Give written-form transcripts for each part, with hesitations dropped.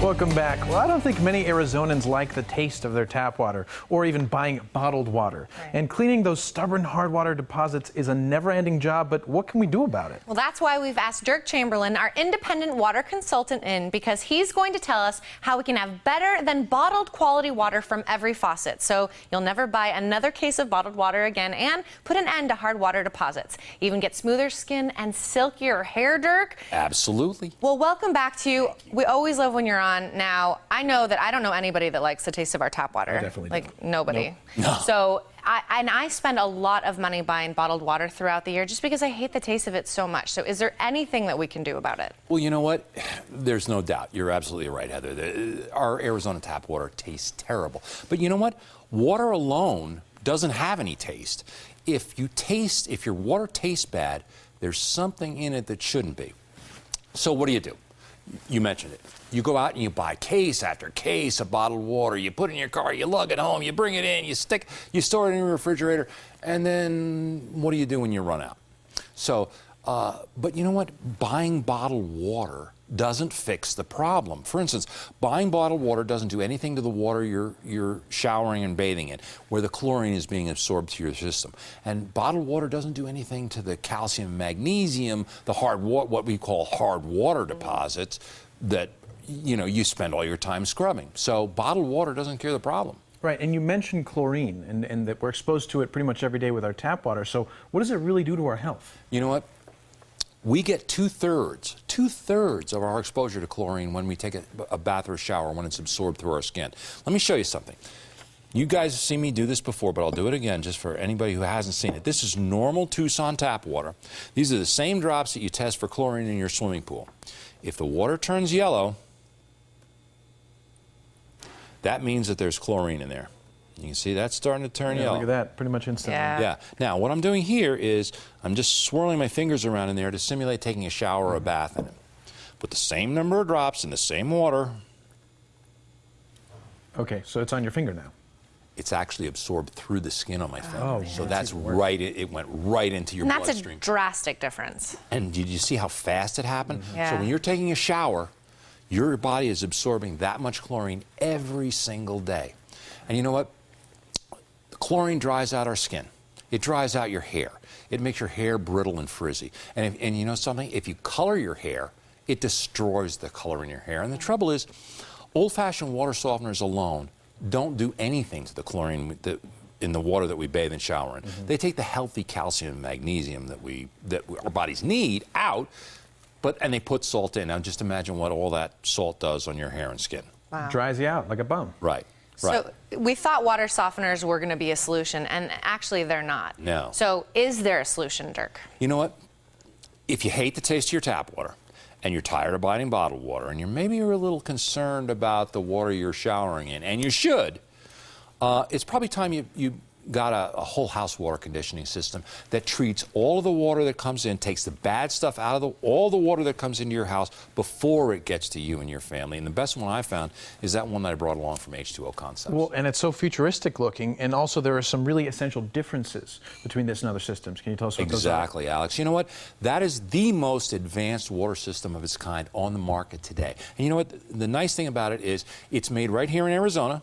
Welcome back. Well, I don't think many Arizonans like the taste of their tap water or even buying bottled water. Right. And cleaning those stubborn hard water deposits is a never-ending job, but what can we do about it? Well, that's why we've asked Derk Chamberlin, our independent water consultant, in, because he's going to tell us how we can have better than bottled quality water from every faucet. So you'll never buy another case of bottled water again and put an end to hard water deposits. Even get smoother skin and silkier hair, Derk. Absolutely. Well, welcome back to you. We always love when you're on. Now, I know that I don't know anybody that likes the taste of our tap water. I definitely like don't. nobody. Nope. No. So I spend a lot of money buying bottled water throughout the year just because I hate the taste of it so much. So is there anything that we can do about it? Well, you know what? There's no doubt. You're absolutely right, Heather. Our Arizona tap water tastes terrible. But you know what? Water alone doesn't have any taste. If your water tastes bad, there's something in it that shouldn't be. So what do? You mentioned it. You go out and you buy case after case of bottled water. You put it in your car, you lug it home, you bring it in, you store it in your refrigerator, and then what do you do when you run out? So, but you know what? Buying bottled water doesn't fix the problem. For instance, buying bottled water doesn't do anything to the water you're showering and bathing in, where the chlorine is being absorbed to your system. And bottled water doesn't do anything to the calcium, magnesium, the what we call hard water deposits that you spend all your time scrubbing. So bottled water doesn't cure the problem. Right, and you mentioned chlorine and that we're exposed to it pretty much every day with our tap water. So what does it really do to our health? You know what? We get two-thirds of our exposure to chlorine when we take a bath or a shower, when it's absorbed through our skin. Let me show you something. You guys have seen me do this before, but I'll do it again just for anybody who hasn't seen it. This is normal Tucson tap water. These are the same drops that you test for chlorine in your swimming pool. If the water turns yellow, that means that there's chlorine in there. You can see that's starting to turn yellow. Look at that, pretty much instantly. Yeah. Now, what I'm doing here is I'm just swirling my fingers around in there to simulate taking a shower or a bath in it. Put the same number of drops in the same water. Okay, so it's on your finger now. It's actually absorbed through the skin on my finger. Oh, so that's right, it went right into your And bloodstream. that's a drastic difference. And did you see how fast it happened? Yeah. So when you're taking a shower, your body is absorbing that much chlorine every single day. And you know what? Chlorine dries out our skin. It dries out your hair. It makes your hair brittle and frizzy. And you know something? If you color your hair, it destroys the color in your hair. And the trouble is, old-fashioned water softeners alone don't do anything to the chlorine in the water that we bathe and shower in. They take the healthy calcium and magnesium that our bodies need out, and they put salt in. Now just imagine what all that salt does on your hair and skin. Wow. Dries you out like a bum. Right. So we thought water softeners were going to be a solution, and actually they're not. No. So is there a solution, Derk? You know what? If you hate the taste of your tap water, and you're tired of buying bottled water, and maybe you're a little concerned about the water you're showering in, and you should, it's probably time you got a whole house water conditioning system that treats all of the water that comes in, takes the bad stuff out of all the water that comes into your house before it gets to you and your family. And the best one I found is that one that I brought along from H2O Concepts. Well, and it's so futuristic looking, and also there are some really essential differences between this and other systems. Can you tell us what those are? Exactly, Alex. You know what? That is the most advanced water system of its kind on the market today. And you know what? The nice thing about it is it's made right here in Arizona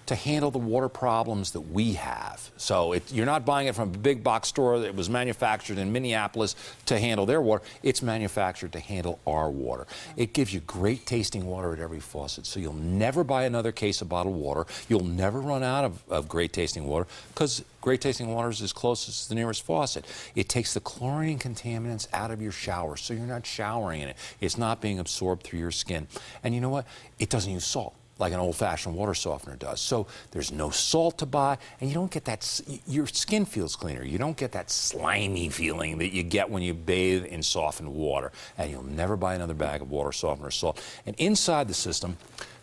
to handle the water problems that we have. So you're not buying it from a big box store that was manufactured in Minneapolis to handle their water. It's manufactured to handle our water. It gives you great tasting water at every faucet, so you'll never buy another case of bottled water. You'll never run out of great tasting water, because great tasting water is as close as the nearest faucet. It takes the chlorine contaminants out of your shower, so you're not showering in it. It's not being absorbed through your skin. And you know what? It doesn't use salt like an old-fashioned water softener does. So there's no salt to buy, and you don't get that, your skin feels cleaner. You don't get that slimy feeling that you get when you bathe in softened water. And you'll never buy another bag of water softener or salt. And inside the system,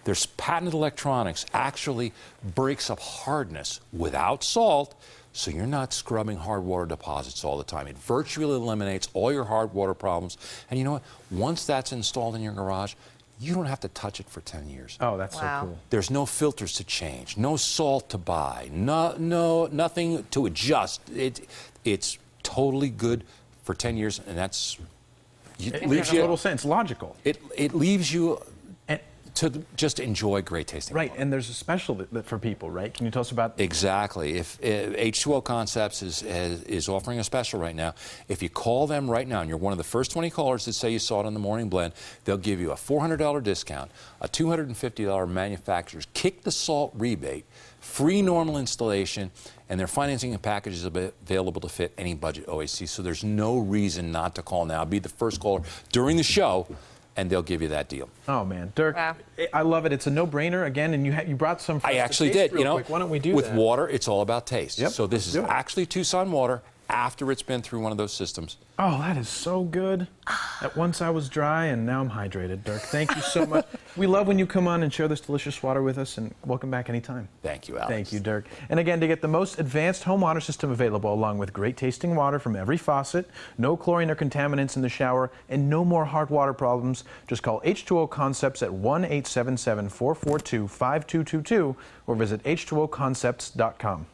there's patented electronics actually breaks up hardness without salt, so you're not scrubbing hard water deposits all the time. It virtually eliminates all your hard water problems. And you know what? Once that's installed in your garage, you don't have to touch it for 10 years. Oh, that's Wow. so cool. There's no filters to change, no salt to buy, nothing to adjust. It's totally good for 10 years, and It makes total sense, logical. It leaves you to just enjoy great tasting Right, water. and there's a special for people, right? Can you tell us about? Exactly. If H2O Concepts is offering a special right now, if you call them right now and you're one of the first 20 callers that say you saw it in the morning blend, they'll give you a $400 discount, a $250 manufacturer's kick the salt rebate, free normal installation, and their financing and packages are available to fit any budget OAC. So there's no reason not to call now. Be the first caller during the show, and they'll give you that deal. Oh man, Derk, Wow. I love it. It's a no-brainer again, and you brought some. For us I to actually taste did. real You know, quick. Why don't we do with that? water, it's all about taste. Yep, So this let's is do it. actually Tucson water after it's been through one of those systems. Oh, that is so good. At once I was dry, and now I'm hydrated, Derk. Thank you so much. We love when you come on and share this delicious water with us, and welcome back anytime. Thank you, Alex. Thank you, Derk. And again, to get the most advanced home water system available, along with great tasting water from every faucet, no chlorine or contaminants in the shower, and no more hard water problems, just call H2O Concepts at 1-877-442-5222 or visit h2oconcepts.com.